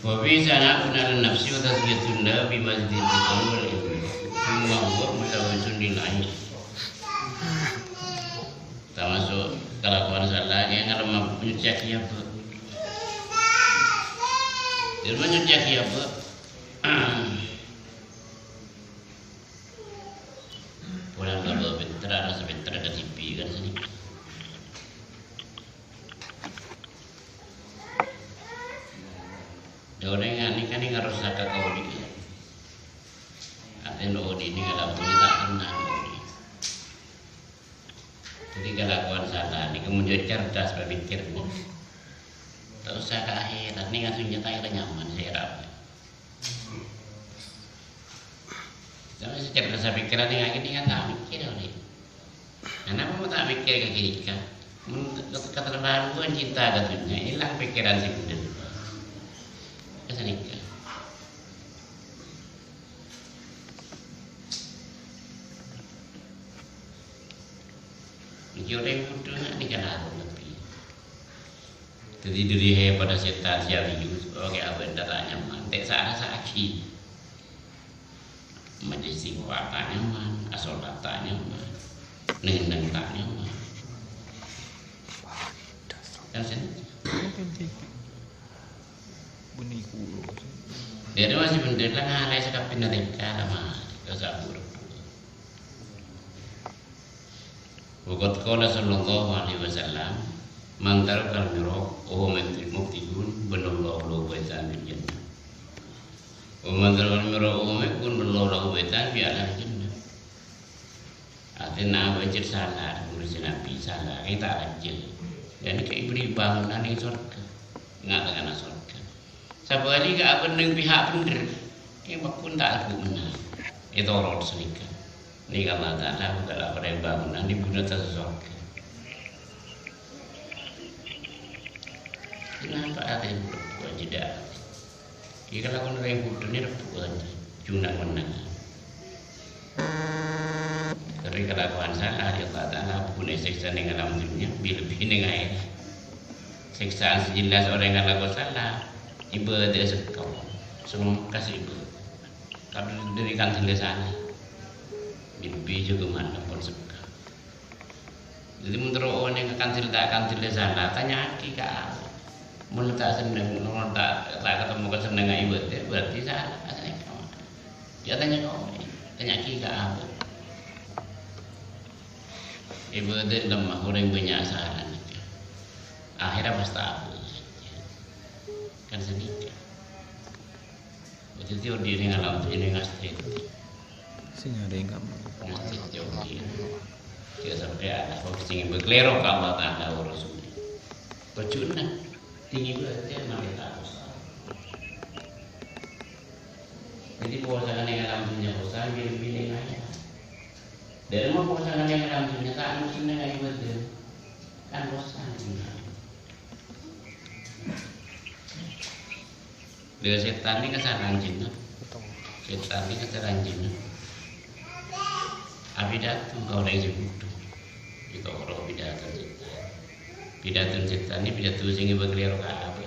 Wabi sana benar nafsi wa tasbiyatullah bi masjid al semua buat mutawajjun lain. Termasuk kelakuan salah yang kalau mampu menyuciaki apa? Dia menyuciaki apa? Pulang kalau bentar ada sebentar ada TV kan sini. Orang yang ini kan ini harus ada kau di. Ada no di ini kalau punya tak kenal di. Jadi kelakuan salah ini kemudian cerdas berpikir ni. Tak usah ke akhirat ni langsung nyetai nyaman saya rasa. Tapi cerdas pikiran yang ini kan tak mikir oleh. Kenapa mau tak mikir ke kiri kan? Keterlaluan cinta katanya hilang pikiran si budak. Kesanika. Orang bodoh ni kan aku lebih. Jadi diri pada setan siapa itu, oke apa darah nyaman, tak salah sakit. Majlis kuat nyaman, asal tak nyaman, neng tak nyaman. Kan sen? Bunyi kulo. Dia masih bener lah ngalai sekapin mereka lama kesabur. Waqad qala sallallahu alaihi wasallam man taraka al-miraq wa man mubtidun banallahu lahu baitan bil jannah. Wa man taraka al-miraq wa man banallahu lahu baitan fi al-jannah. Artinya baca salah, nulis Nabi salah, kita aja. Dan kayak beri bangunan di surga, ngatakan surga. Sabari ke apa neng pihak bener, ini bakun tak aku menang. Itu orang selika. Ini kalau tak tahu kalau pada bangunan dibunuh sesuatu. Kenapa ada yang berbuat jeda? Jika kalau orang yang bodoh ini berbuat junang menang. Tapi kelakuan salah dia tak tahu punya siksa dengan alam dunia, lebih dengan air. Siksaan sejelas orang yang kelakuan salah. Ibu dia sekau, semua kasih ibu. Kalau dirikan tinggal sana, bibi juga mana pun suka. Jadi menurut orang yang akan tinggal sana, tanya aki kak, mulut tak seneng, mulut tak ketemu keseneng ibu dia, berarti salah. Asalnya kau, dia tanya kau, tanya aki kak apa? Ibu dia lemah, orang punya salah. Akhirnya pasti apa? Kan sedikit. Betul dia ini ngalam tu ini ngasih. Sini ada yang kamu. Ngasih jauh dia. Dia sampai ada fokusnya berkelero kalau tak ada urusan. Bercuna tinggi berarti nak kita usah. Jadi pasangan yang ngalam punya usaha pilih aja. Dan mau pasangan yang ngalam punya tak mesti dengan ibu dia. Kan bosan. Dia setan ni kesaran jinna. Setan ni kesaran jinna. Abi datang kau orang yang bodoh. Jika orang bidatun setan. Bidatun setan ni bidatun sehingga berkelero ke apa?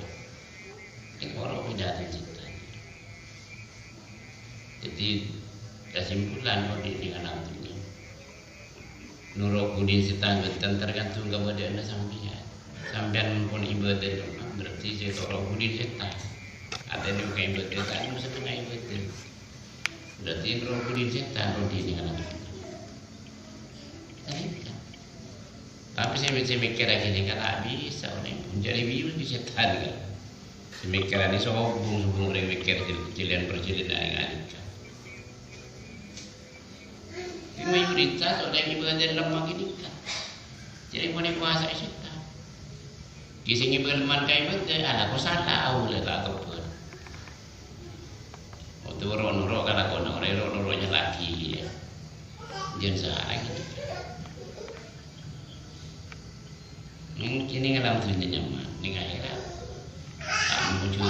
Ini orang bidatun setan. Jadi kesimpulan kau dengan nantinya. Nurut kudin setan betul tergantung kepada anda sampian. Sampian pun ibadah berarti saya orang kudin setan. Ada juga yang berkaitan masa tengah itu. Berarti roh kudin setan roh di dengan anak. Tapi saya mikir lagi ni kalau bisa orang pun jadi biru di setan kan. Saya mikir ni sohong orang mikir kecilian perjalanan yang ada. Di mayoritas orang yang berada lemah gini kan. Jadi boleh puasa setan. Kisahnya berleman kayak betul. Alah kau salah awal tak tahu. Nurut kalau kau nurutnya lagi ya. Jangan salah gitu. Mungkin ini dalam dunia nyaman, ini akhirat. Tak muncul.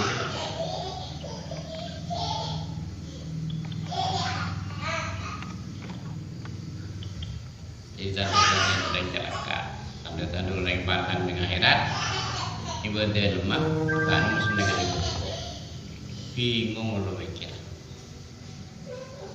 Jadi orang yang celaka, tanda-tanda orang yang pandang dengan akhirat, ibadah lemah, kan mesti dengan ibadah. bingung lo mikir